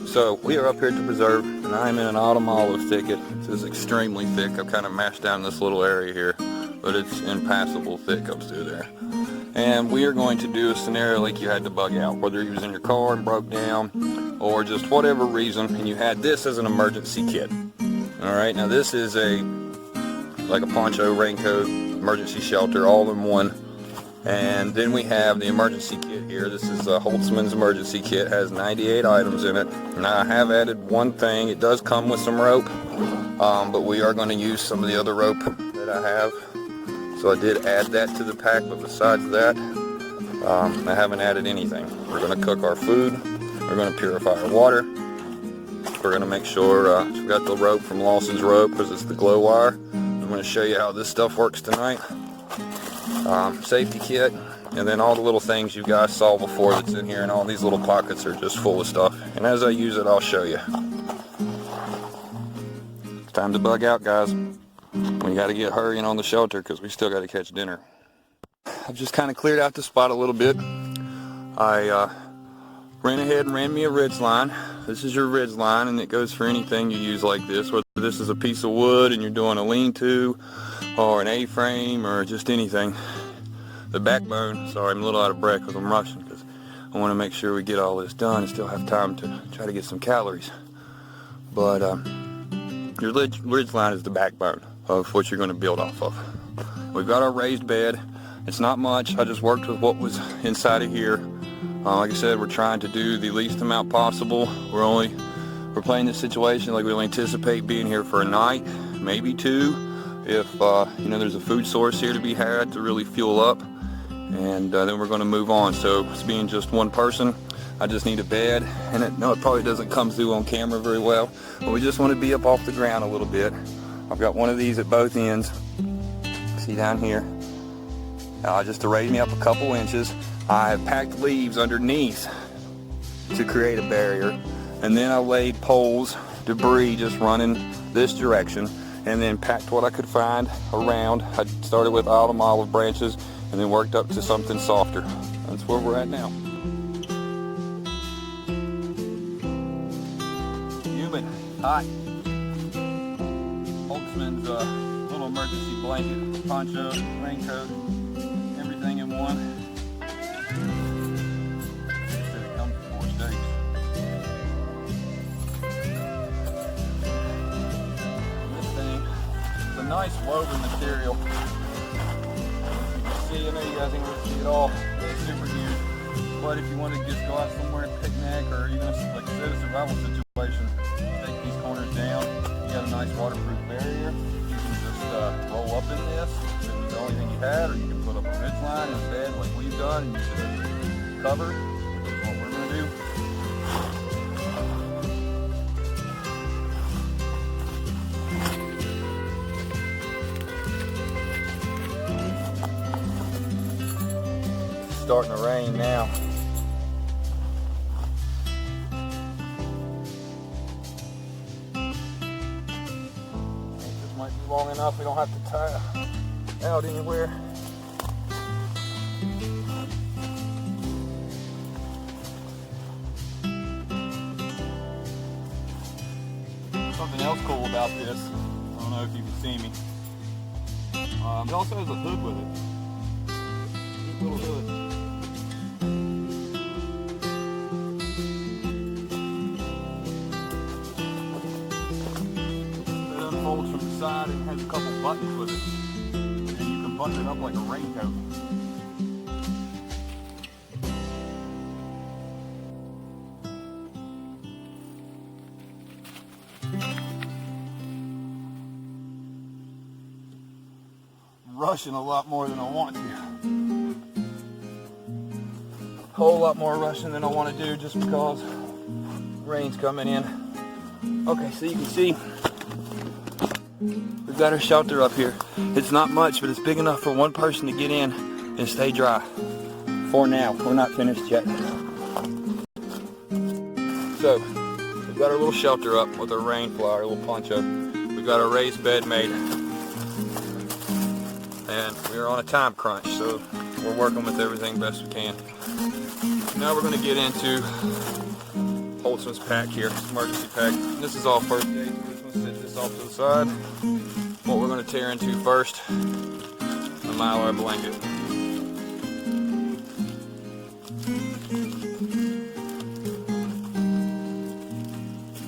So we are up here at the preserve, and I'm in an autumn olive thicket. This is extremely thick. I've kind of mashed down this little area here, but it's impassable thick up through there. And we are going to do a scenario like you had to bug out, whether you was in your car and broke down, or just whatever reason, and you had this as an emergency kit. All right, now this is like a poncho, raincoat, emergency shelter, all in one. And then we have the emergency kit here. This is a Holtzman's emergency kit. It has 98 items in it. Now I have added one thing. It does come with some rope, but we are going to use some of the other rope that I have. So I did add that to the pack, but besides that, I haven't added anything. We're going to cook our food. We're going to purify our water. We're going to make sure we've got the rope from Lawson's Rope, because it's the glow wire. I'm going to show you how this stuff works tonight. Safety kit, and then all the little things you guys saw before that's in here, and all these little pockets are just full of stuff. And as I use it, I'll show you. It's time to bug out, guys. We got to get hurrying on the shelter because we still got to catch dinner. I've just kind of cleared out the spot a little bit. I ran ahead and ran me a ridge line. This is your ridge line, and it goes for anything you use like this, whether this is a piece of wood and you're doing a lean-to, or an A-frame, or just anything. The backbone, sorry, I'm a little out of breath because I'm rushing, because I want to make sure we get all this done and still have time to try to get some calories. But your ridge line is the backbone of what you're going to build off of. We've got our raised bed. It's not much. I just worked with what was inside of here. Like I said, we're trying to do the least amount possible. We're playing this situation like we'll anticipate being here for a night, maybe two. If there's a food source here to be had to really fuel up, and then we're going to move on. So it's being just one person, I just need a bed, and it probably doesn't come through on camera very well, but we just want to be up off the ground a little bit. I've got one of these at both ends, see down here, just to raise me up a couple inches. I have packed leaves underneath to create a barrier, and then I laid poles, debris just running this direction, and then packed what I could find around. I started with autumn olive branches and then worked up to something softer. That's where we're at now. Humid, hot. Holtzman's little emergency blanket, poncho, raincoat, everything in one. It comes with 4 steaks. Nice woven material. You can see, I know you guys ain't going to see it all. It's super huge. But if you want to just go out somewhere and picnic, or even like I said, a survival situation, take these corners down. You got a nice waterproof barrier. You can just roll up in this if it's the only thing you had, or you can put up a ridge line instead, like we've done, and use it as cover. That's what we're going to do. Starting to rain now. This might be long enough. We don't have to tie out anywhere. Something else cool about this, I don't know if you can see me, it also has a hood with it. Little hood. Folds from the side and has a couple buttons with it, and you can button it up like a raincoat. I'm rushing a lot more than I want to. A whole lot more rushing than I want to do, just because rain's coming in. Okay, so you can see we've got our shelter up here. It's not much, but it's big enough for one person to get in and stay dry. For now, we're not finished yet. So, we've got our little shelter up with our rain flower, little poncho. We've got our raised bed made. And we're on a time crunch, so we're working with everything best we can. Now we're going to get into Holtzman's Holtzman's pack here, emergency pack. This is all first aid. We're just gonna set this off to the side. What we're gonna tear into first, a Mylar blanket.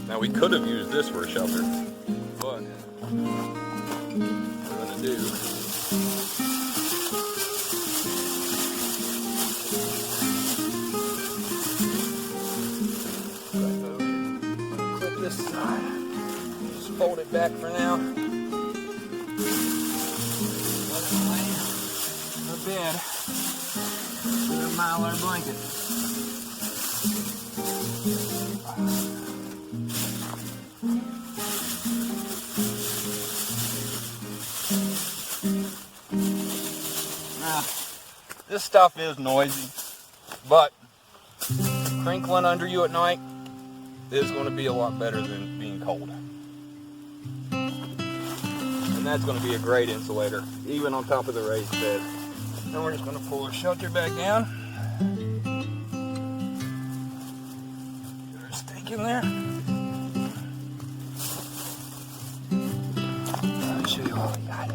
Now we could have used this for a shelter, but what we're gonna do. Clip this side. Just fold it back for now. Let it lay in the bed with a Mylar blanket. Now, this stuff is noisy, but crinkling under you at night is going to be a lot better than being cold. And that's going to be a great insulator, even on top of the raised bed. Then we're just going to pull our shelter back down. Get our stake in there. I'll show you all we got.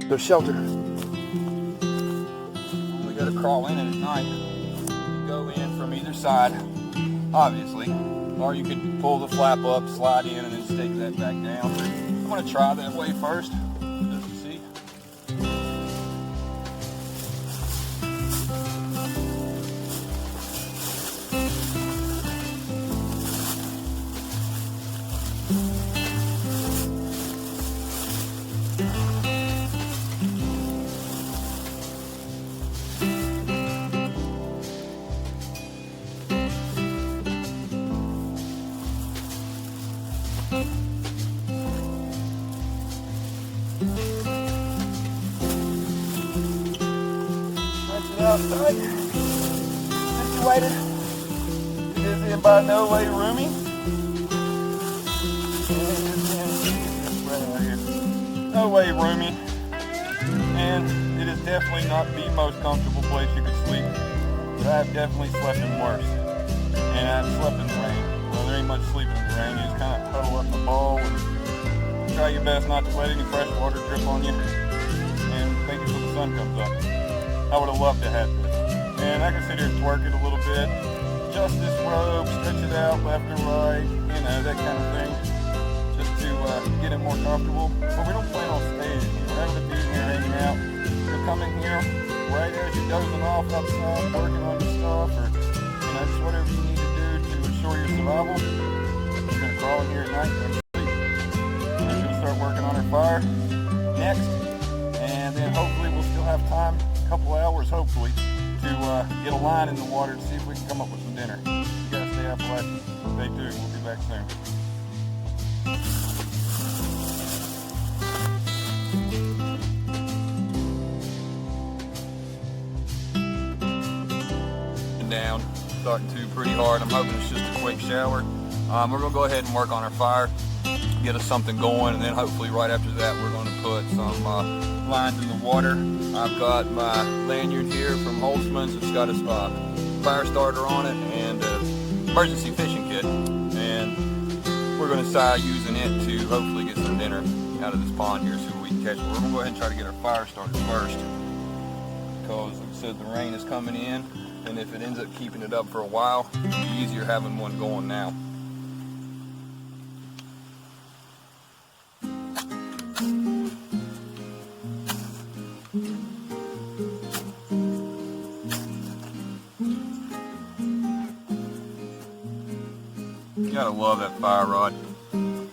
The shelter. We gotta crawl in it at night. You go in from either side, obviously, or you could pull the flap up, slide in, and then stake that back down. I'm gonna try that way first, just to see. Outside, situated. It is in by no way roomy. No way roomy. And it is definitely not the most comfortable place you could sleep. But I've definitely slept in worse. And I've slept in the rain. Well, there ain't much sleeping in the rain. You just kind of huddle up in the ball and try your best not to let any fresh water drip on you. And think until the sun comes up. I would have loved to have this. And I can sit here and twerk it a little bit. Adjust this rope, stretch it out left and right, you know, that kind of thing. Just to get it more comfortable. But we don't plan on staying here. We're having a dude here hanging out. You'll come in here right as you're dozing off outside, working on your stuff, or you know, just whatever you need to do to ensure your survival. You're going to crawl in here at night and sleep. We're going to start working on our fire next. And then hopefully we'll still have time, a couple hours hopefully, to get a line in the water to see if we can come up with some dinner. You gotta stay Appalachian. Stay tuned, we'll be back soon. Down, starting to pretty hard. I'm hoping it's just a quick shower. We're gonna go ahead and work on our fire, get us something going, and then hopefully right after that we're gonna put some lines in the water. I've got my lanyard here from Holtzman's. It's got a fire starter on it and an emergency fishing kit. And we're going to start using it to hopefully get some dinner out of this pond here, see what we can catch. But we're going to go ahead and try to get our fire started first. Because, like I said, the rain is coming in. And if it ends up keeping it up for a while, it'll be easier having one going now. You gotta love that fire rod.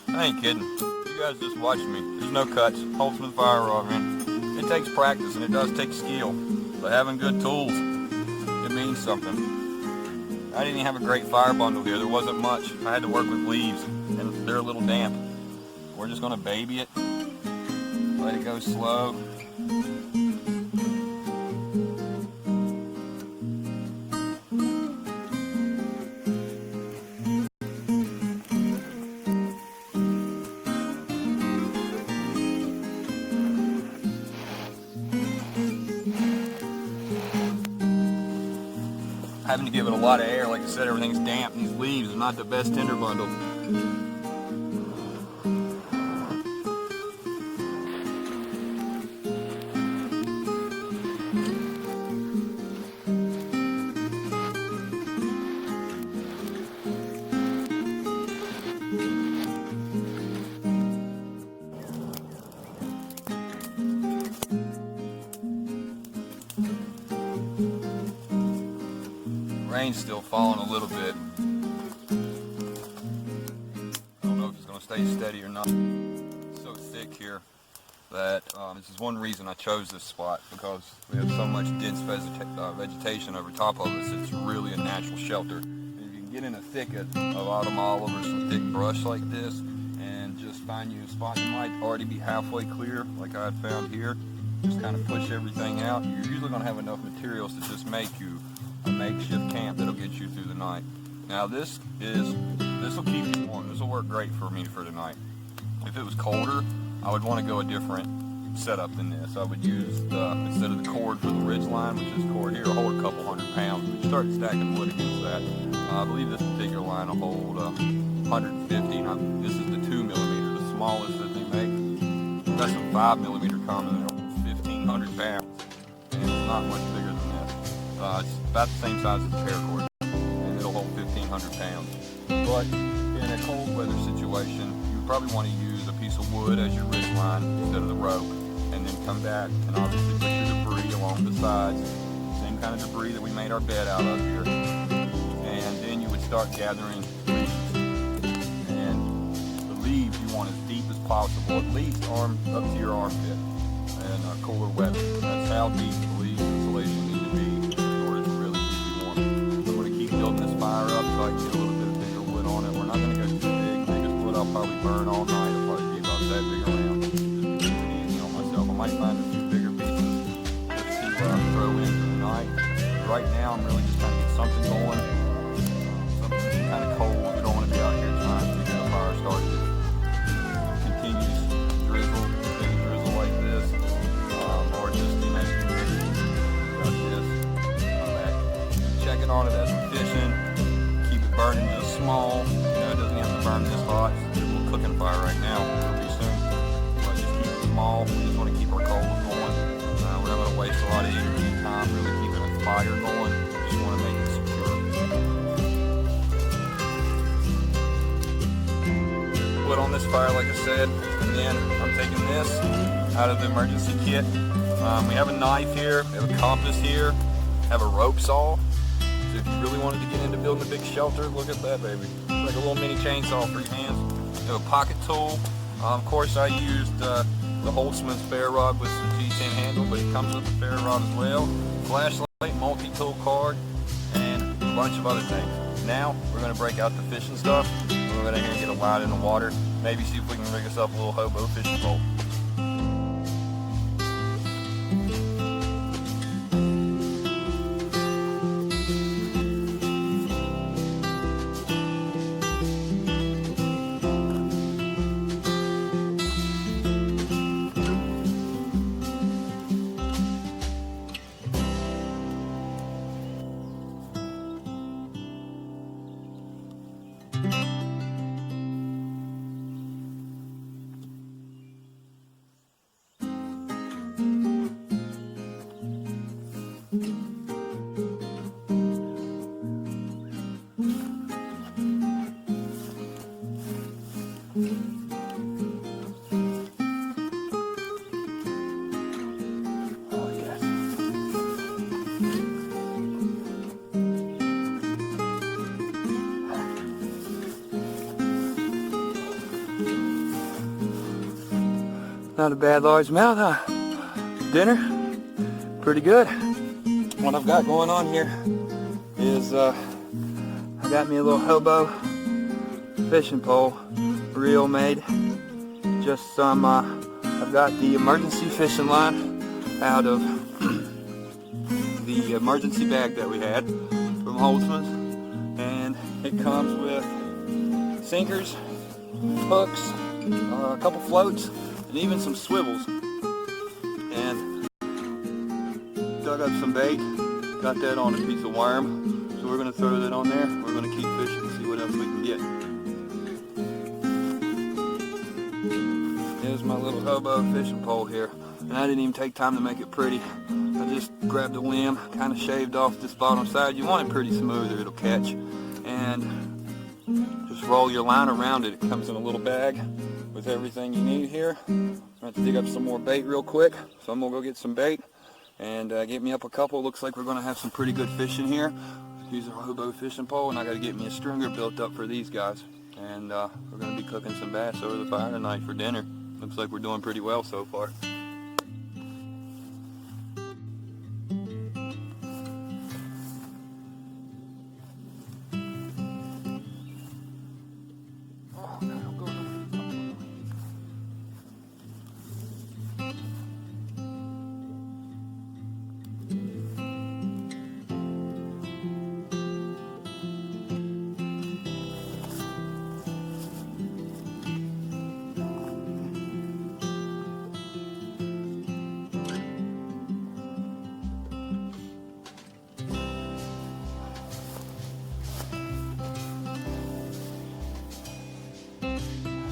I ain't kidding. You guys just watch me. There's no cuts. Holtzman fire rod, man. It takes practice and it does take skill. But having good tools, it means something. I didn't even have a great fire bundle here. There wasn't much. I had to work with leaves and they're a little damp. We're just gonna baby it. Let it go slow. having to give it a lot of air. Like I said, everything's damp. These leaves are not the best tinder bundle. Rain's still falling a little bit. I don't know if it's going to stay steady or not. It's so thick here that this is one reason I chose this spot, because we have so much dense vegetation over top of us. It's really a natural shelter. And if you can get in a thicket of autumn olive or some thick brush like this and just find you a spot that might already be halfway clear, like I had found here, just kind of push everything out, you're usually going to have enough materials to just make you a makeshift camp that'll get you through the night. Now this will keep you warm. This will work great for me for tonight. If it was colder, I would want to go a different setup than this. I would use instead of the cord for the ridge line, which is cord here, hold a couple 100 pounds. We start stacking wood against that. I believe this particular line will hold 150. Now, this is the 2 millimeter, the smallest that they make. We've got some 5 millimeter common that will hold 1,500 pounds, and it's not much bigger than this. It's about the same size as the paracord, and it'll hold 1,500 pounds. But in a cold weather situation, you would probably want to use a piece of wood as your ridge line instead of the rope, and then come back and obviously put your debris along the sides, same kind of debris that we made our bed out of here. And then you would start gathering leaves. And the leaves you want as deep as possible, at least up to your armpit, and cooler weather. That's how deep the leaves insulation needs to be. Building this fire up so I can get a little bit of bigger wood on it. We're not going to go too big. Biggest wood I'll probably burn all night. It'll probably be about that big around. Just to keep it easy on myself. I might find a few bigger pieces just to throw in for the night. Right now I'm really just trying to get something going. Something kind of cold. We don't want to be out here trying to get a fire started. Continuous drizzle, big drizzle like this, or just got this. Checking on it as we're fishing, keep it burning just small. It doesn't have to burn this hot. It's a little cooking fire right now, pretty soon. But just keep it small. We just want to keep our coals going. We're not going to waste a lot of energy and time really keeping a fire going. We just want to make it secure. Wood on this fire, like I said, and then I'm taking this out of the emergency kit. We have a knife here, we have a compass here, have a rope saw. If you really wanted to get into building a big shelter, look at that baby. It's like a little mini chainsaw for your hands. You have a pocket tool. Of course I used the Holtzman spare rod with some G10 handle, but it comes with a spare rod as well. Flashlight, multi-tool card, and a bunch of other things. Now we're going to break out the fishing stuff. We're going to go down here and get a line in the water. Maybe see if we can rig us up a little hobo fishing pole. Not a bad large mouth, huh? Dinner, pretty good. What I've got going on here is I got me a little hobo fishing pole, reel made. Just some, I've got the emergency fishing line out of the emergency bag that we had from Holtzman's, and it comes with sinkers, hooks, a couple floats, and even some swivels. And dug up some bait, got that on a piece of worm, So we're going to throw that on there. We're going to keep fishing and see what else we can get. Here's my little hobo fishing pole here. And I didn't even take time to make it pretty. I just grabbed a limb, kind of shaved off this bottom side. You want it pretty smooth or it'll catch. And just roll your line around it. It comes in a little bag with everything you need here. I'm going to dig up some more bait real quick. So I'm going to go get some bait and get me up a couple. Looks like we're going to have some pretty good fish in here. Use our hobo fishing pole, and I got to get me a stringer built up for these guys. And we're going to be cooking some bass over the fire tonight for dinner. Looks like we're doing pretty well so far.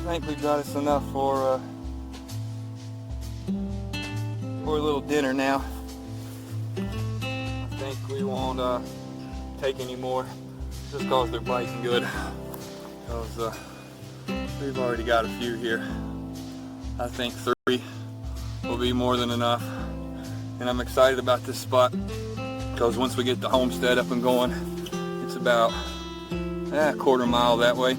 I think we've got us enough for a little dinner now. I think we won't take any more just because they're biting good. Because we've already got a few here. I think 3 will be more than enough. And I'm excited about this spot because once we get the homestead up and going, it's about a quarter mile that way.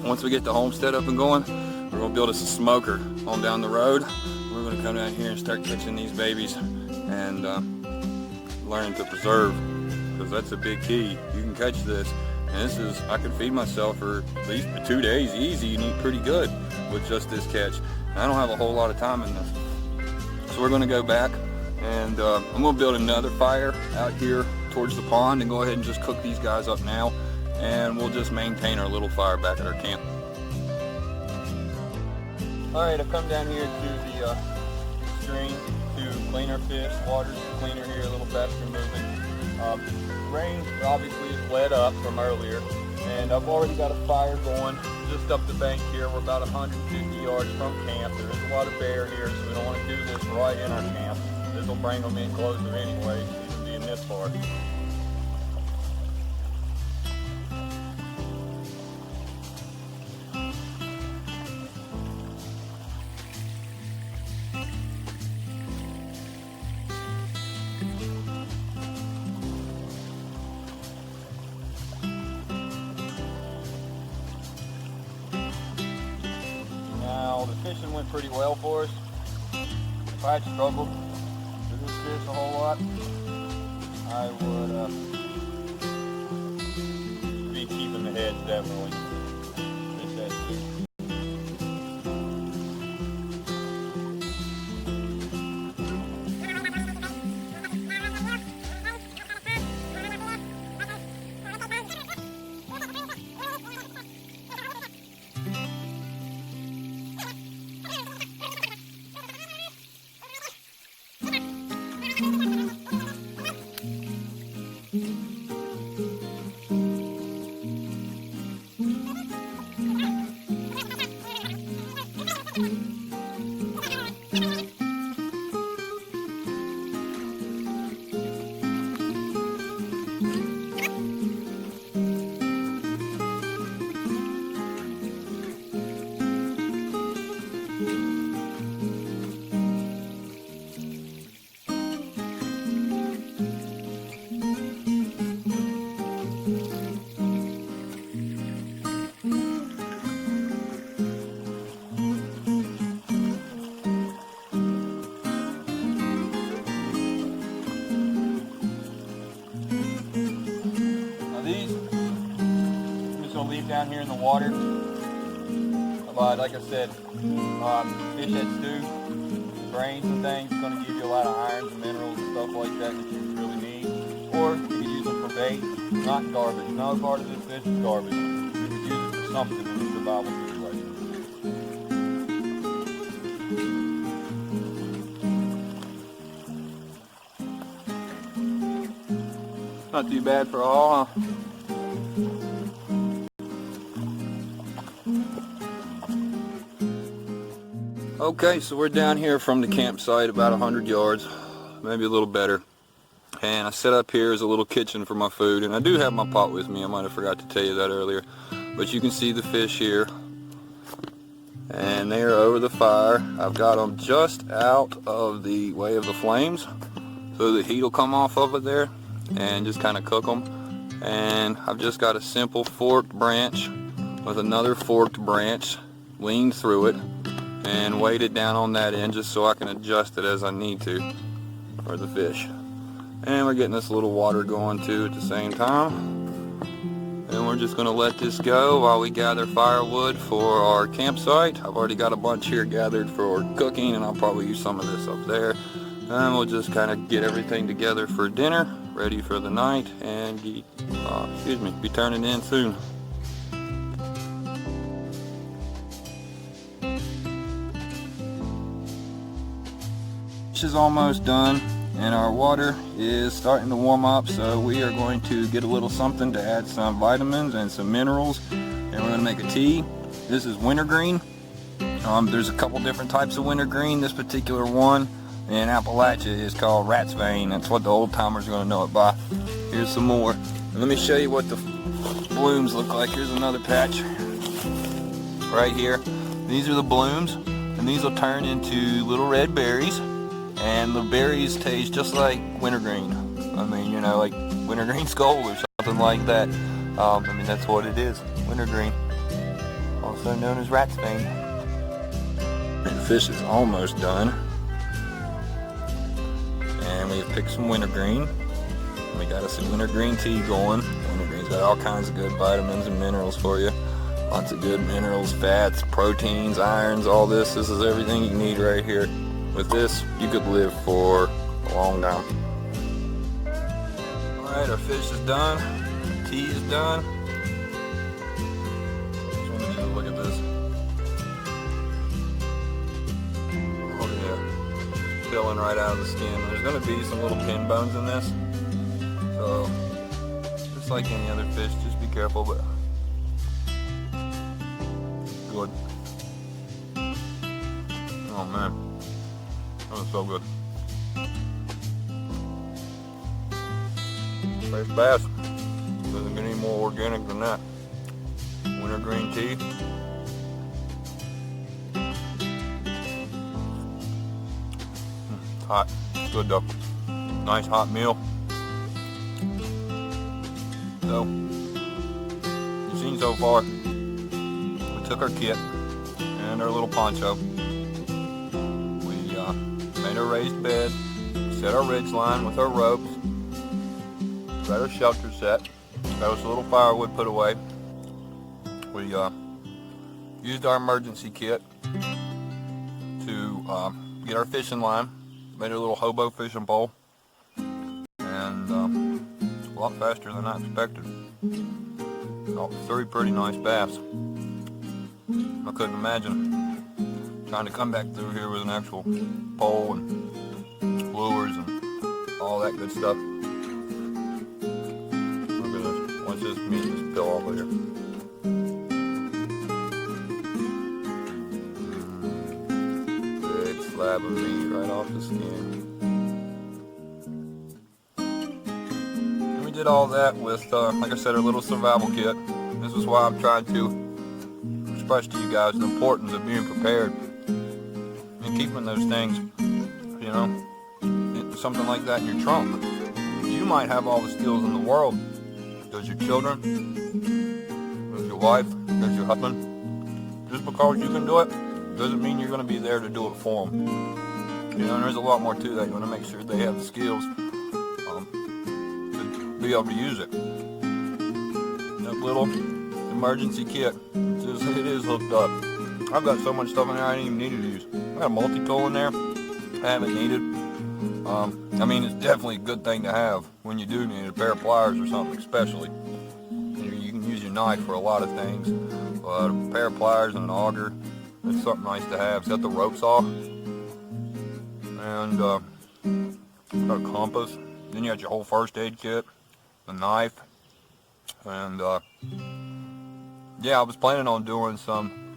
Once we get the homestead up and going, we're going to build us a smoker on down the road. We're going to come down here and start catching these babies and learn to preserve, because that's a big key. You can catch this, and this is, I could feed myself for at least 2 days easy and eat pretty good with just this catch. And I don't have a whole lot of time in this. So we're going to go back and I'm going to build another fire out here towards the pond and go ahead and just cook these guys up now. And we'll just maintain our little fire back at our camp. Alright, I've come down here to the stream to clean our fish. Water's cleaner here, a little faster moving. Rain obviously is let up from earlier, and I've already got a fire going just up the bank here. We're about 150 yards from camp. There is a lot of bear here, so we don't want to do this right in our camp. This will bring them in closer anyway, even being this far. The fishing went pretty well for us. If I had struggled with this fish a whole lot, I would be keeping the heads definitely. Fish that fish. Down here in the water, but like I said, fish head stew, brains and things, is going to give you a lot of irons and minerals and stuff like that that you really need. Or you can use them for bait, not garbage. No part of this fish is garbage. You could use it for something in a survival situation. Not too bad for all, huh? Okay, so we're down here from the campsite about 100 yards, maybe a little better. And I set up here as a little kitchen for my food, and I do have my pot with me. I might have forgot to tell you that earlier. But you can see the fish here, and they are over the fire. I've got them just out of the way of the flames, so the heat will come off of it there, and just kind of cook them. And I've just got a simple forked branch with another forked branch leaned through it, and weighted down on that end just so I can adjust it as I need to for the fish. And we're getting this little water going too at the same time. And we're just going to let this go while we gather firewood for our campsite. I've already got a bunch here gathered for cooking, and I'll probably use some of this up there. And we'll just kind of get everything together for dinner, ready for the night, and be turning in soon. Fish is almost done, and our water is starting to warm up, so we are going to get a little something to add some vitamins and some minerals, and we're going to make a tea. This is wintergreen. There's a couple different types of wintergreen. This particular one in Appalachia is called rat's vein. That's what the old timers are going to know it by. Here's some more. And let me show you what the blooms look like. Here's another patch right here. These are the blooms, and these will turn into little red berries. And the berries taste just like wintergreen. I mean, you know, like wintergreen skull or something like that. I mean, that's what it is, wintergreen. Also known as rat's vein. The fish is almost done. And we have picked some wintergreen. We got us some wintergreen tea going. Wintergreen's got all kinds of good vitamins and minerals for you. Lots of good minerals, fats, proteins, irons, all this. This is everything you need right here. With this, you could live for a long time. Alright, our fish is done. Tea is done. Just want to look at this. Oh yeah. Peeling right out of the skin. There's going to be some little pin bones in this. So, just like any other fish, just be careful, but good. Oh man. That was so good. Fresh bass. Doesn't get any more organic than that. Wintergreen tea. Hot. Good though. Nice hot meal. So, you've seen so far. We took our kit and our little poncho. Made a raised bed, set our ridge line with our ropes, got our shelter set, got us a little firewood put away. We used our emergency kit to get our fishing line, made a little hobo fishing pole, and a lot faster than I expected. Caught 3 pretty nice bass. I couldn't imagine trying to come back through here with an actual pole and lures and all that good stuff. Look at this. Watch this meat just peel off of here. Big slab of meat right off the skin. And we did all that with, like I said, our little survival kit. This is why I'm trying to express to you guys the importance of being prepared. Keeping those things, you know, something like that in your trunk. You might have all the skills in the world. Does your children? Does your wife? Does your husband? Just because you can do it doesn't mean you're going to be there to do it for them. You know, and there's a lot more to that. You want to make sure they have the skills to be able to use it. That little emergency kit, it is hooked up. I've got so much stuff in there I didn't even need to use. I got a multi-tool in there. I haven't needed. I mean, it's definitely a good thing to have when you do need a pair of pliers or something, especially. You can use your knife for a lot of things. But a pair of pliers and an auger, that's something nice to have. It's got the rope saw. And got a compass. Then you got your whole first aid kit. a knife, and yeah, I was planning on doing some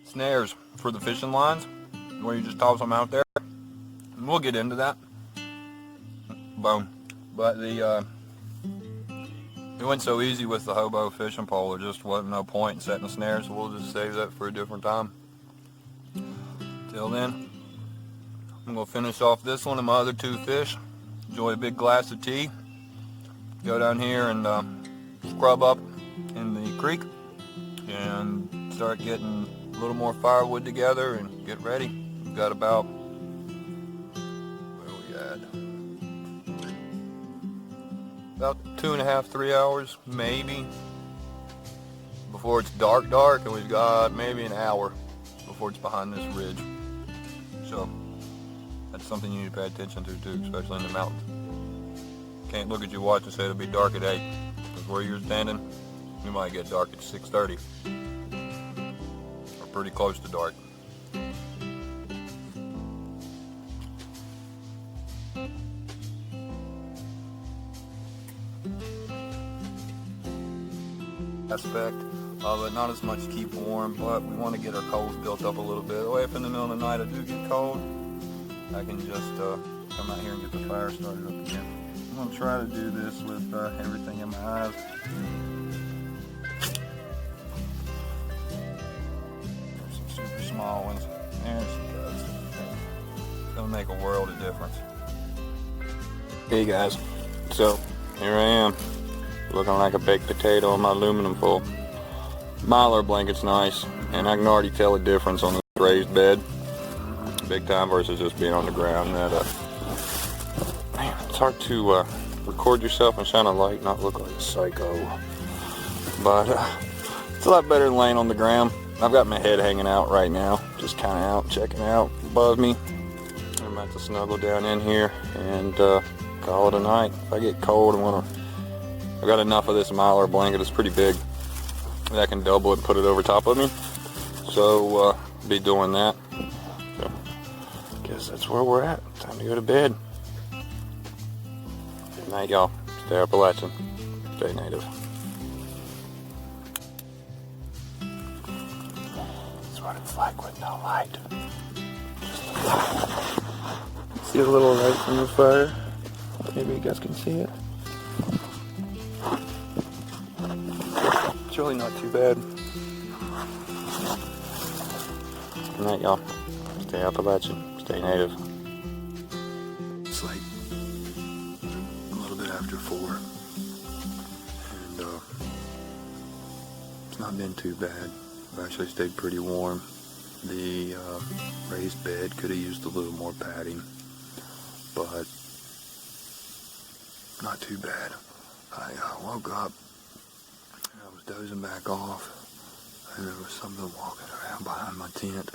snares for the fishing lines, where you just toss them out there, and we'll get into that. Boom. But it went so easy with the hobo fishing pole, there just wasn't no point in setting the snare, so we'll just save that for a different time. Till then, I'm going to finish off this one and my other 2 fish, enjoy a big glass of tea, go down here and scrub up in the creek, and start getting a little more firewood together and get ready. We've got about, where we at? About 2.5, 3 hours, maybe, before it's dark, and we've got maybe an hour before it's behind this ridge. So that's something you need to pay attention to too, especially in the mountains. Can't look at your watch and say it'll be dark at 8, because where you're standing, you might get dark at 6:30, or pretty close to dark. Aspect of it, not as much to keep warm, but we want to get our coals built up a little bit. That way, if in the middle of the night I do get cold, I can just come out here and get the fire started up again. I'm going to try to do this with everything in my eyes. There's some super small ones. There she goes. It's going to make a world of difference. Hey guys, so here I am, looking like a baked potato in my aluminum foil. Mylar blanket's nice, and I can already tell a difference on this raised bed, big time, versus just being on the ground. That man, it's hard to record yourself and shine a light, not look like a psycho. But it's a lot better than laying on the ground. I've got my head hanging out right now, just kind of out, checking out above me. I'm about to snuggle down in here and call it a night. If I get cold, I've got enough of this Mylar blanket. It's pretty big. I can double it and put it over top of me. So, be doing that. So, guess that's where we're at. Time to go to bed. Good night, y'all. Stay Appalachian. Stay native. That's what it's like with no light. Just the fire. See a little light from the fire? Maybe you guys can see it. It's really not too bad. Good night, y'all. Stay Appalachian. Stay native. It's like a little bit after 4, and it's not been too bad. I've actually stayed pretty warm. The raised bed could have used a little more padding, but not too bad. I woke up, I was dozing back off, and there was something walking around behind my tent.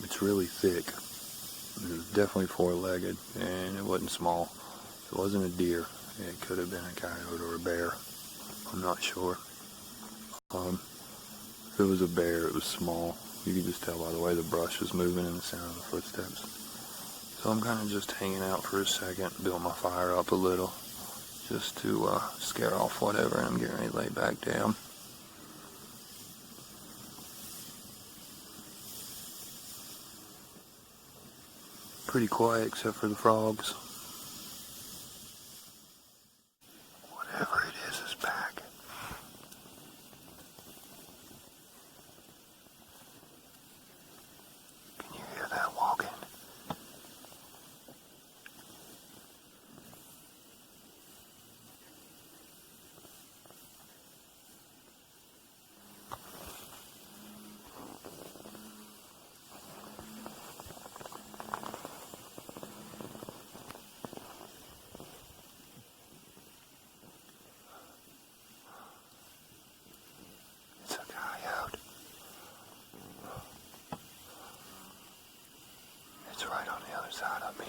It's really thick. It was definitely 4-legged, and it wasn't small. It wasn't a deer. It could have been a coyote or a bear. I'm not sure. If it was a bear, it was small. You could just tell by the way the brush was moving and the sound of the footsteps. So I'm kind of just hanging out for a second, build my fire up a little, just to scare off whatever, and I'm getting ready to lay back down. Pretty quiet except for the frogs. Whatever it is back. Can you hear that walking? It's right on the other side of me.